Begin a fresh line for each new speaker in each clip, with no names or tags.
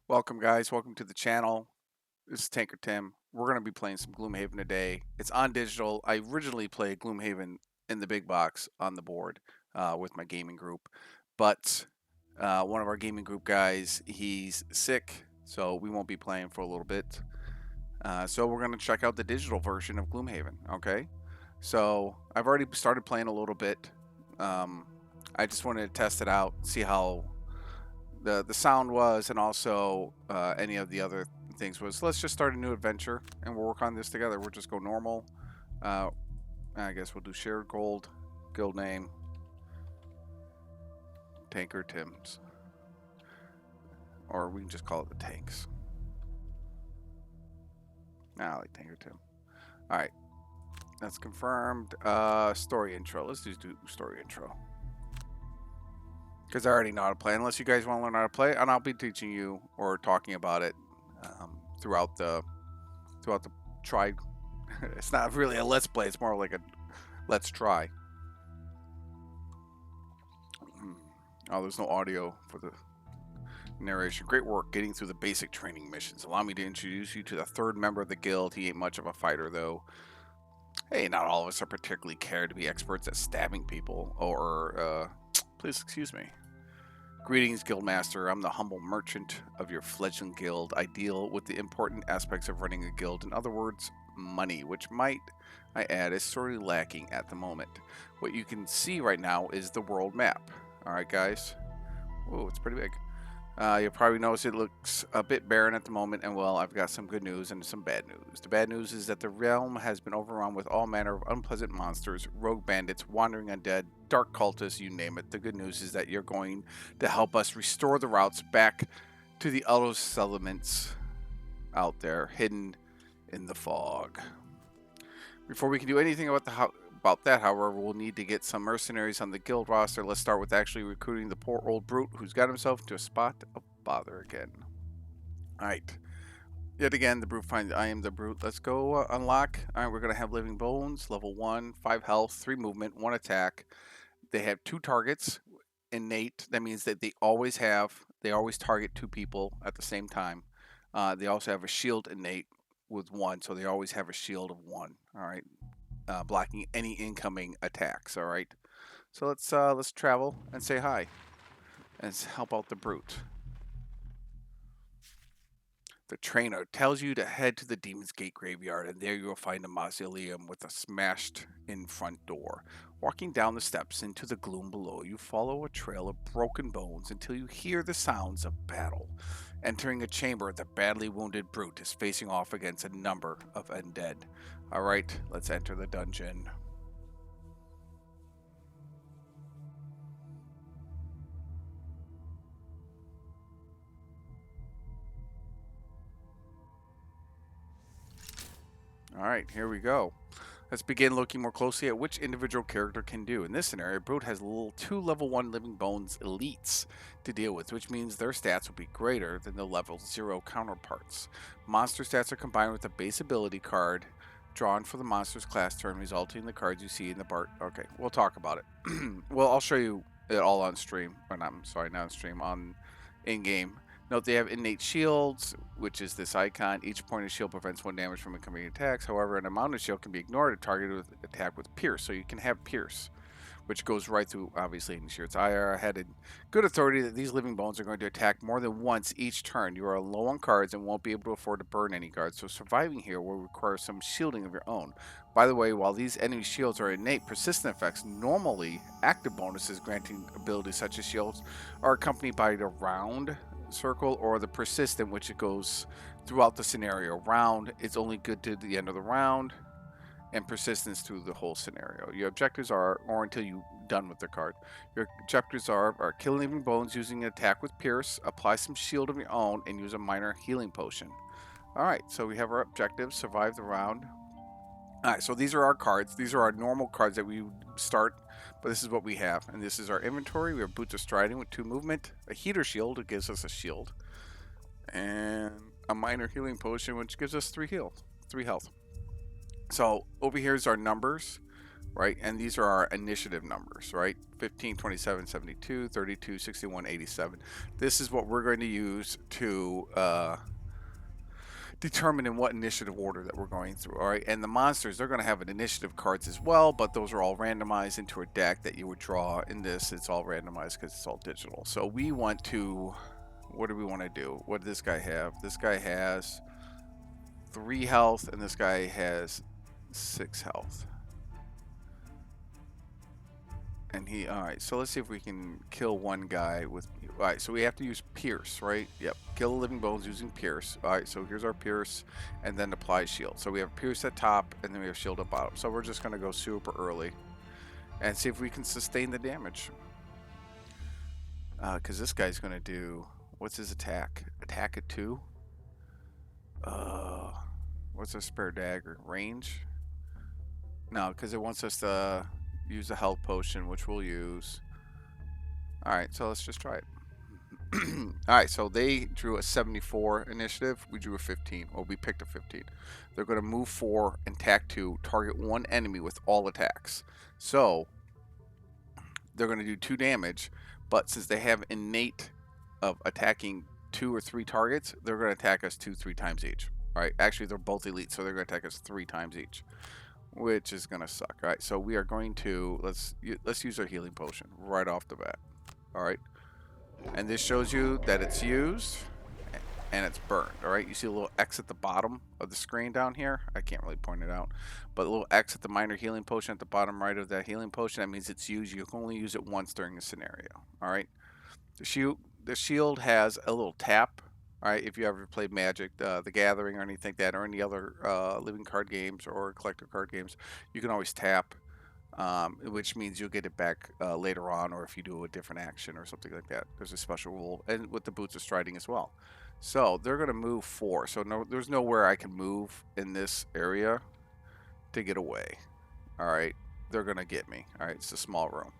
Welcome guys, welcome to the channel. This is Tanker Tim. We're going to be playing some Gloomhaven today. It's on digital. I originally played Gloomhaven in the big box on the board with my gaming group. But one of our gaming group guys, he's sick, so we won't be playing for a little bit. So we're going to check out the digital version of Gloomhaven, okay? So I've already started playing a little bit. I just wanted to test it out, see how the sound was, and also any of the other things was. Let's just start a new adventure and we'll work on this together. We'll just go normal. I guess we'll do shared gold, guild name, Tanker Tim's, or we can just call it the Tanks. I like Tanker Tim. All right, that's confirmed. Story intro. Let's just do story intro because I already know how to play. Unless you guys want to learn how to play, and I'll be teaching you or talking about it throughout the try. It's not really a let's play. It's more like a let's try. Oh, there's no audio for the narration. Great work getting through the basic training missions. Allow me to introduce you to the third member of the guild. He ain't much of a fighter, though. Hey, not all of us are particularly cared to be experts at stabbing people. Or, please excuse me. Greetings, Guildmaster. I'm the humble merchant of your fledgling guild. I deal with the important aspects of running a guild. In other words, money, which might I add is sorely lacking at the moment. What you can see right now is the world map. Alright, guys. Oh, it's pretty big. You'll probably notice it looks a bit barren at the moment, and well, I've got some good news and some bad news. The bad news is that the realm has been overrun with all manner of unpleasant monsters, rogue bandits, wandering undead, dark cultists, you name it. The good news is that you're going to help us restore the routes back to the other settlements out there, hidden in the fog. Before we can do anything about that, however, we'll need to get some mercenaries on the guild roster. Let's start with actually recruiting the poor old brute who's got himself into a spot of bother again. Alright. Yet again, the brute finds I am the brute. Let's go unlock. Alright, we're going to have living bones, level 1, 5 health, 3 movement, 1 attack. They have 2 targets. Innate, that means that they always target 2 people at the same time. They also have a shield innate with 1, so they always have a shield of 1. Alright. Blocking any incoming attacks. All right, so let's travel and say hi and help out the brute. The trainer tells you to head to the Demon's Gate graveyard, and there you will find a mausoleum with a smashed-in front door. Walking down the steps into the gloom below, you follow a trail of broken bones until you hear the sounds of battle. Entering a chamber, the badly wounded brute is facing off against a number of undead. All right, let's enter the dungeon. Alright, here we go. Let's begin looking more closely at which individual character can do. In this scenario, Brute has 2 level 1 Living Bones elites to deal with, which means their stats will be greater than the level 0 counterparts. Monster stats are combined with a base ability card drawn for the monster's class turn, resulting in the cards you see in the bar. Okay, we'll talk about it. Well, I'll show you it all on stream. Or not, I'm sorry, not on stream, on in-game. Note they have innate shields, which is this icon. Each point of shield prevents 1 damage from incoming attacks. However, an amount of shield can be ignored if targeted with attack with Pierce. So you can have Pierce, which goes right through, obviously, any shields. I had a good authority that these living bones are going to attack more than once each turn. You are low on cards and won't be able to afford to burn any cards. So surviving here will require some shielding of your own. By the way, while these enemy shields are innate persistent effects, normally active bonuses granting abilities such as shields are accompanied by the round circle or the persistent, which it goes throughout the scenario. Round, it's only good to the end of the round, and persistence through the whole scenario. Your objectives are, or until you're done with the card. Your objectives are kill living bones using an attack with Pierce, apply some shield of your own, and use a minor healing potion. Alright, so we have our objectives, survive the round. Alright, so these are our cards. These are our normal cards that we start, but this is what we have. And this is our inventory. We have Boots of Striding with 2 movement, a heater shield, it gives us a shield, and a minor healing potion, which gives us 3 health. So over here is our numbers. right? And these are our initiative numbers, right? 15, 27, 72, 32, 61, 87. This is what we're going to use to determine in what initiative order that we're going through, all right? And the monsters, they're going to have an initiative cards as well, but those are all randomized into a deck that you would draw. In this, it's all randomized because it's all digital. So we want to, what do we want to do? What does this guy have? This guy has 3 health, and this guy has 6 health. And he, all right, so let's see if we can kill one guy with, all right, so we have to use Pierce, right? Yep, kill the living bones using Pierce. All right, so here's our Pierce, and then apply shield. So we have Pierce at top, and then we have shield at bottom. So we're just gonna go super early and see if we can sustain the damage. Because this guy's gonna do, what's his attack? Attack at 2? What's our spare dagger? Range? No, because it wants us to use a health potion, which we'll use. Alright, so let's just try it. Alright, so they drew a 74 initiative. We drew a 15. Well, we picked a 15. They're going to move 4 and attack 2, target 1 enemy with all attacks. So, they're going to do 2 damage, but since they have innate of attacking 2 or 3 targets, they're going to attack us 2-3 times each. Alright, actually they're both elite, so they're going to attack us 3 times each, which is gonna suck. All right, so we are going to let's use our healing potion right off the bat. All right, and this shows you that it's used and it's burned. All right, you see a little X at the bottom of the screen down here. I can't really point it out, but a little X at the minor healing potion at the bottom right of that healing potion. That means it's used. You can only use it once during the scenario. All right, the shield has a little tap. All right, if you ever played Magic, the Gathering, or anything like that, or any other living card games or collector card games, you can always tap, which means you'll get it back later on, or if you do a different action or something like that. There's a special rule, and with the Boots of Striding as well. So they're going to move 4. So there's nowhere I can move in this area to get away. All right, they're going to get me. All right, it's a small room.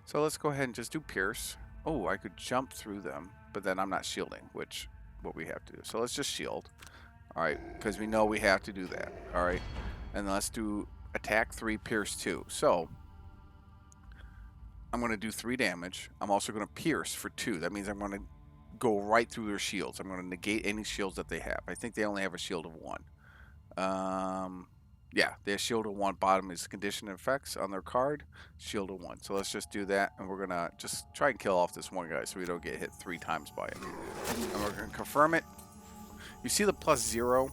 So let's go ahead and just do Pierce. Oh, I could jump through them, but then I'm not shielding, which what we have to do. So let's just shield. All right, because we know we have to do that. All right, and then let's do attack 3, pierce 2. So I'm going to do 3 damage. I'm also going to pierce for 2. That means I'm going to go right through their shields. I'm going to negate any shields that they have. I think they only have a shield of 1. Yeah, they have shield of 1. Bottom is condition effects on their card. Shield of 1. So let's just do that, and we're going to just try and kill off this one guy so we don't get hit 3 times by him. And we're going to confirm it. You see the +0?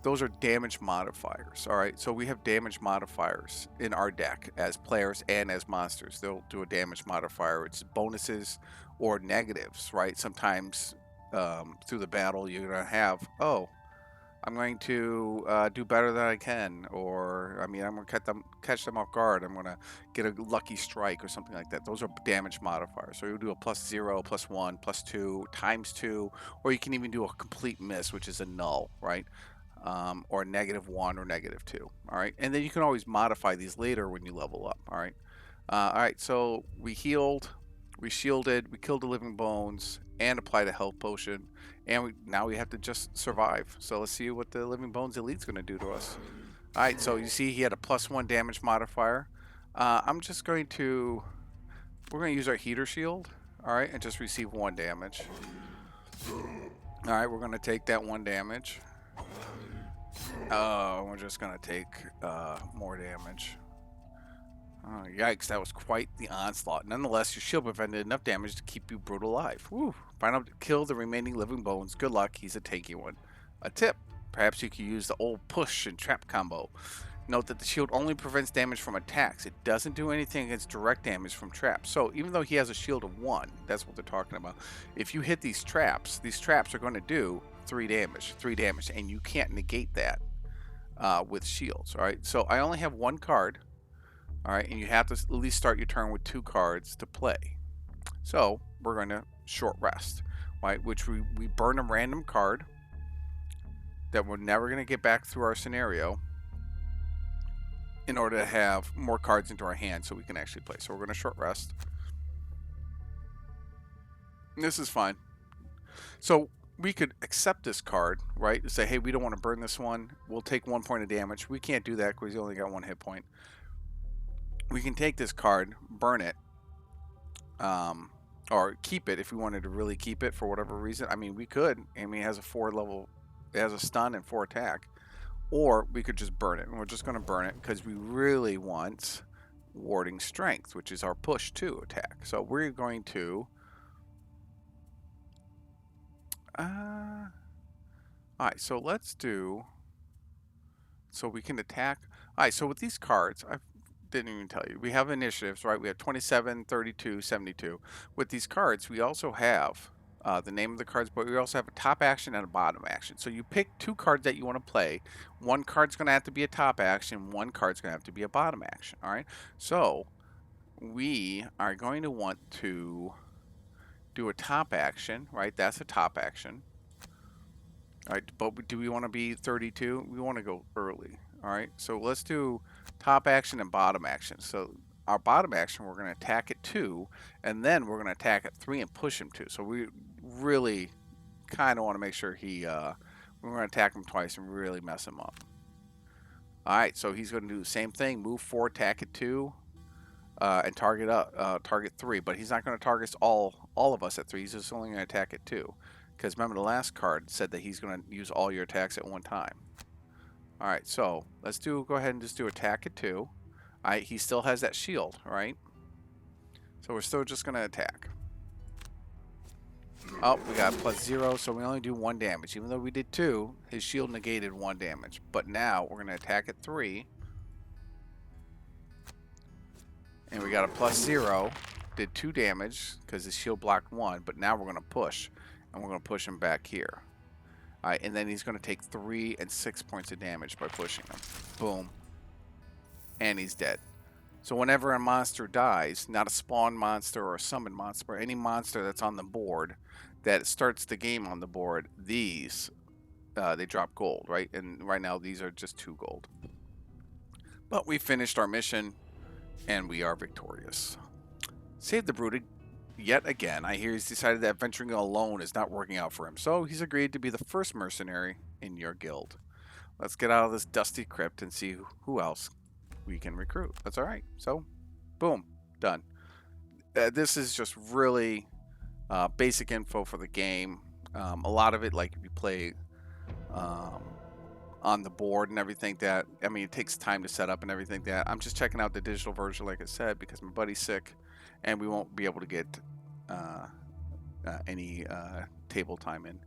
Those are damage modifiers, all right? So we have damage modifiers in our deck as players and as monsters. They'll do a damage modifier. It's bonuses or negatives, right? Sometimes through the battle, you're going to have, oh, I'm going to do better than I can, or I'm going to catch them off guard. I'm going to get a lucky strike or something like that. Those are damage modifiers. So you'll do a +0, +1, +2, ×2, or you can even do a complete miss, which is a null, right? Or -1 or -2. All right, and then you can always modify these later when you level up. All right. All right. So we healed, we shielded, we killed the living bones, and applied a health potion. And now we have to just survive. So let's see what the Living Bones Elite's going to do to us. All right, so you see he had a +1 damage modifier. I'm just going to... We're going to use our heater shield. All right, and just receive 1 damage. All right, we're going to take that 1 damage. We're just going to take more damage. Oh, yikes, that was quite the onslaught. Nonetheless, your shield prevented enough damage to keep you brutal alive. Woo. Find out to kill the remaining living bones. Good luck, he's a tanky one. A tip, perhaps you could use the old push and trap combo. Note that the shield only prevents damage from attacks. It doesn't do anything against direct damage from traps. So even though he has a shield of 1, that's what they're talking about. If you hit these traps are going to do 3 damage, and you can't negate that with shields, all right? So I only have 1 card. All right, and you have to at least start your turn with 2 cards to play. So we're going to short rest, right? Which we burn a random card that we're never going to get back through our scenario in order to have more cards into our hand so we can actually play. So we're going to short rest. And this is fine. So we could accept this card, right? Say, hey, we don't want to burn this one. We'll take 1 point of damage. We can't do that because he only got 1 hit point. We can take this card, burn it, or keep it if we wanted to really keep it for whatever reason. I mean, we could. I mean, it has a 4 level, it has a stun and 4 attack. Or we could just burn it. And we're just going to burn it because we really want warding strength, which is our push 2 attack. So we're going to... Alright, so let's do... So we can attack... Alright, so with these cards, I didn't even tell you. We have initiatives, right? We have 27, 32, 72. With these cards, we also have the name of the cards, but we also have a top action and a bottom action. So you pick 2 cards that you want to play. One card's going to have to be a top action. One card's going to have to be a bottom action, alright? So we are going to want to do a top action, right? That's a top action. All right, but do we want to be 32? We want to go early. All right, so let's do top action and bottom action. So our bottom action, we're going to attack at 2, and then we're going to attack at 3 and push him 2. So we really kind of want to make sure we're going to attack him twice and really mess him up. All right, so he's going to do the same thing. Move 4, attack at 2, and target 3. But he's not going to target all of us at 3. He's just only going to attack at 2. Because remember, the last card said that he's going to use all your attacks at one time. Alright, so let's go ahead and just do attack at 2. Alright, he still has that shield, right? So we're still just going to attack. Oh, we got +0, so we only do 1 damage. Even though we did 2, his shield negated 1 damage. But now we're going to attack at 3. And we got a +0. Did 2 damage because his shield blocked 1. But now we're going to push. And we're going to push him back here. Alright, and then he's going to take 3 and 6 points of damage by pushing him. Boom. And he's dead. So whenever a monster dies, not a spawn monster or a summon monster, but any monster that's on the board that starts the game on the board, these, they drop gold, right? And right now these are just 2 gold. But we finished our mission, and we are victorious. Save the Brute yet again. I hear he's decided that venturing alone is not working out for him, so he's agreed to be the first mercenary in your guild. Let's get out of this dusty crypt and see who else we can recruit. That's alright. So, boom. Done. This is just really basic info for the game. A lot of it, like if you play on the board and everything that, I mean, it takes time to set up and everything that. I'm just checking out the digital version, like I said, because my buddy's sick and we won't be able to get any table time in.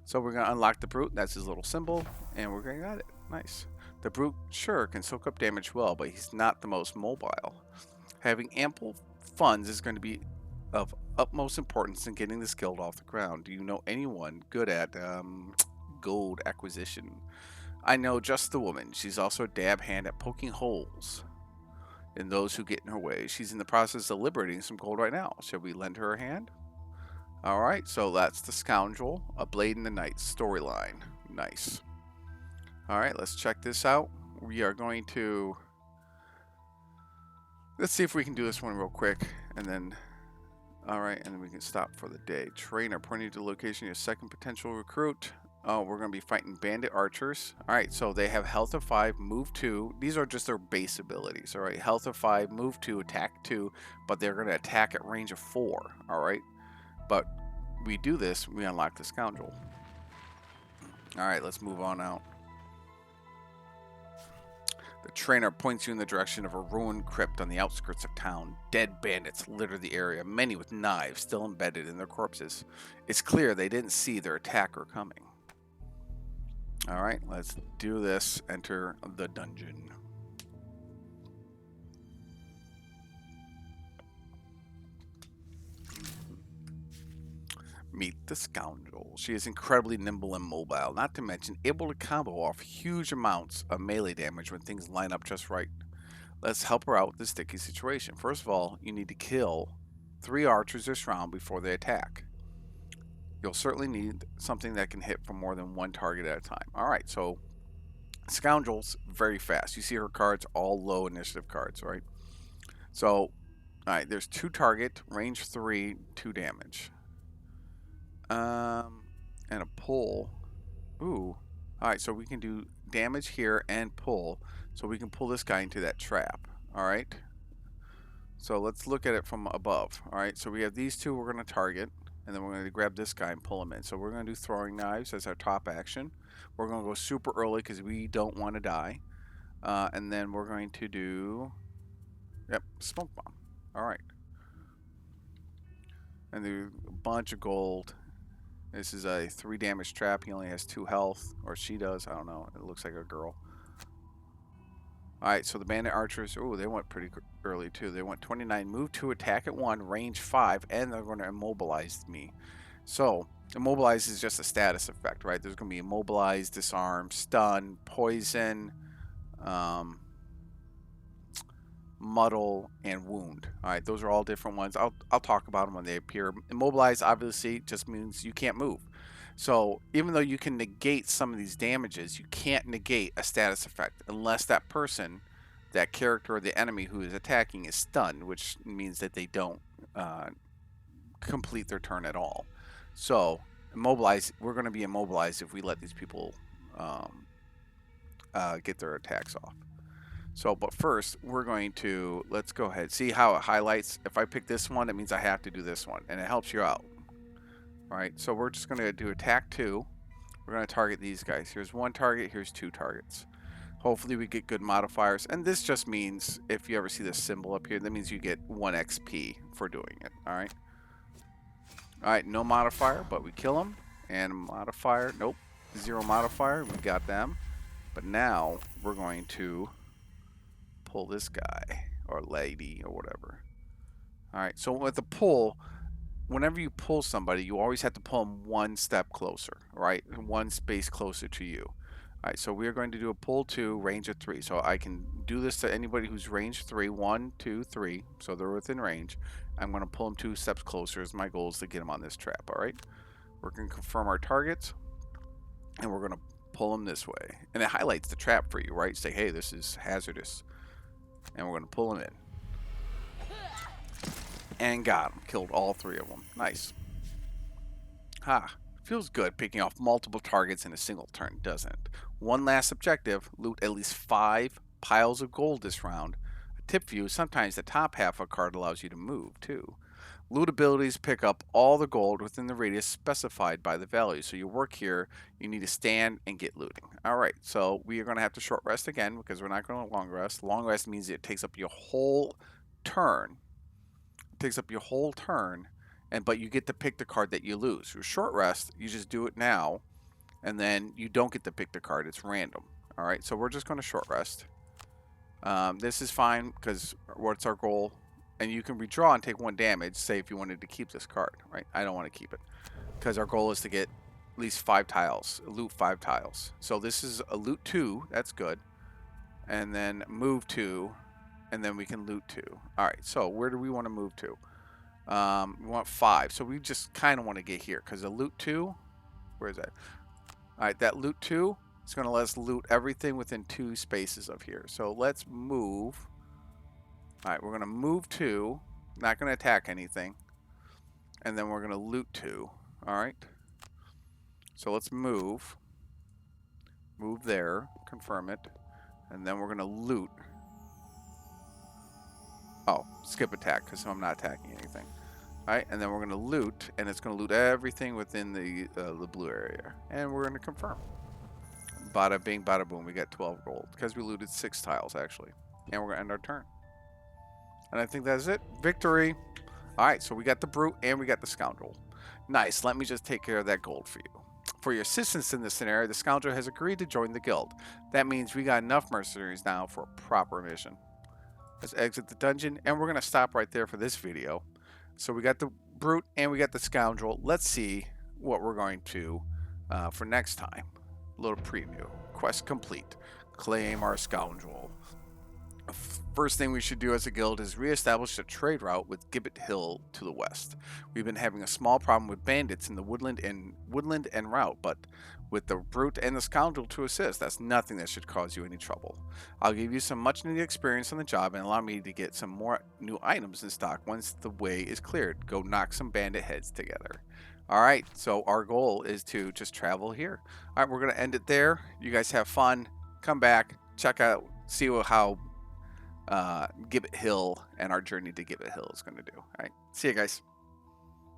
So we're going to unlock the Brute. That's his little symbol, and we're going to get it. Nice. The Brute, sure, can soak up damage well, but he's not the most mobile. Having ample funds is going to be of utmost importance in getting this guild off the ground. Do you know anyone good at gold acquisition? I know just the woman. She's also a dab hand at poking holes in those who get in her way. She's in the process of liberating some gold right now. Shall we lend her a hand? Alright, so that's the Scoundrel, A Blade in the Night storyline. Nice. Alright, let's check this out. We are going to... Let's see if we can do this one real quick, and then... Alright, and then we can stop for the day. Trainer, pointing to the location of your second potential recruit. Oh, we're going to be fighting bandit archers. Alright, so they have health of 5, move 2. These are just their base abilities, alright? Health of 5, move 2, attack 2, but they're going to attack at range of 4, alright? But we do this, we unlock the Scoundrel. Alright, let's move on out. The trainer points you in the direction of a ruined crypt on the outskirts of town. Dead bandits litter the area, many with knives still embedded in their corpses. It's clear they didn't see their attacker coming. Alright, let's do this. Enter the dungeon. Meet the Scoundrel. She is incredibly nimble and mobile, not to mention able to combo off huge amounts of melee damage when things line up just right. Let's help her out with this sticky situation. First of all, you need to kill 3 archers this round before they attack. You'll certainly need something that can hit from more than 1 target at a time. Alright, so Scoundrel's very fast. You see her cards, all low initiative cards, right? So, alright, there's 2 target, range 3, 2 damage. and a pull. Ooh. Alright, so we can do damage here and pull. So we can pull this guy into that trap. Alright. So let's look at it from above. Alright, so we have these two we're going to target. And then we're going to grab this guy and pull him in. So we're going to do throwing knives as our top action. We're going to go super early because we don't want to die. And then we're going to do... Yep, smoke bomb. Alright. And do a bunch of gold. This is a 3 damage trap. He only has 2 health. Or she does. I don't know. It looks like a girl. Alright, so the bandit archers, oh, they went pretty early too. They went 29, move 2, attack at 1, range 5, and they're going to immobilize me. So, immobilize is just a status effect, right? There's going to be immobilize, disarm, stun, poison, muddle, and wound. Alright, those are all different ones. I'll talk about them when they appear. Immobilize obviously just means you can't move. So even though you can negate some of these damages, you can't negate a status effect unless that person, that character or the enemy who is attacking is stunned, which means that they don't complete their turn at all. So immobilize, we're going to be immobilized if we let these people get their attacks off. So, but first, we're going to, let's go ahead. See how it highlights? If I pick this one, it means I have to do this one, and it helps you out. All right, so we're just going to do attack 2. We're going to target these guys. Here's 1 target, here's 2 targets. Hopefully we get good modifiers. And this just means, if you ever see this symbol up here, that means you get 1 XP for doing it. All right. All right, no modifier, but we kill them. And modifier, nope, 0 modifier. We got them. But now we're going to pull this guy or lady or whatever. All right, so with the pull, whenever you pull somebody, you always have to pull them 1 step closer, right? 1 space closer to you. All right, so we're going to do a pull 2, range of 3. So I can do this to anybody who's range 3, 1, 2, 3. So they're within range. I'm going to pull them 2 steps closer as my goal is to get them on this trap, all right? We're going to confirm our targets, and we're going to pull them this way. And it highlights the trap for you, right? Say, hey, this is hazardous. And we're going to pull them in. And got him. Killed all 3 of them. Nice. Ha. Feels good picking off multiple targets in a single turn, doesn't it? One last objective. Loot at least 5 piles of gold this round. A tip for you, sometimes the top half of a card allows you to move, too. Loot abilities pick up all the gold within the radius specified by the value. So you work here, you need to stand and get looting. Alright, so we are going to have to short rest again because we're not going to long rest. Long rest means it takes up your whole turn. It takes up your whole turn, but you get to pick the card that you lose. Your short rest, you just do it now, and then you don't get to pick the card. It's random. Alright, so we're just going to short rest. This is fine because what's our goal? And you can redraw and take 1 damage, say if you wanted to keep this card, right? I don't want to keep it because our goal is to get at least 5 tiles, loot 5 tiles. So this is a loot 2, that's good. And then move 2, and then we can loot 2. All right, so where do we want to move to? We want 5, so we just kind of want to get here because a loot 2, where is that? All right, that loot 2 is going to let us loot everything within 2 spaces of here. So let's move. All right, we're going to move 2, not going to attack anything, and then we're going to loot 2. All right, so let's move there, confirm it, and then we're going to loot. Oh, skip attack because I'm not attacking anything. All right, and then we're going to loot, and it's going to loot everything within the blue area, and we're going to confirm. Bada bing, bada boom, we got 12 gold because we looted 6 tiles actually, and we're going to end our turn. And I think that's it. Victory. All right, so we got the Brute and we got the Scoundrel. Nice. Let me just take care of that gold for you. For your assistance in this scenario, the Scoundrel has agreed to join the guild. That means we got enough mercenaries now for a proper mission. Let's exit the dungeon, and we're going to stop right there for this video. So we got the Brute and we got the Scoundrel. Let's see what we're going to for next time. A little preview. Quest complete. Claim our Scoundrel. First thing we should do as a guild is reestablish a trade route with Gibbet Hill to the west. We've been having a small problem with bandits in the woodland and route, but with the Brute and the Scoundrel to assist, that's nothing that should cause you any trouble. I'll give you some much needed experience on the job and allow me to get some more new items in stock once the way is cleared. Go knock some bandit heads together. All right, so our goal is to just travel here. All right, we're going to end it there. You guys have fun. Come back, check out, see how Gibbet Hill and our journey to Gibbet Hill is going to do. All right, see you guys.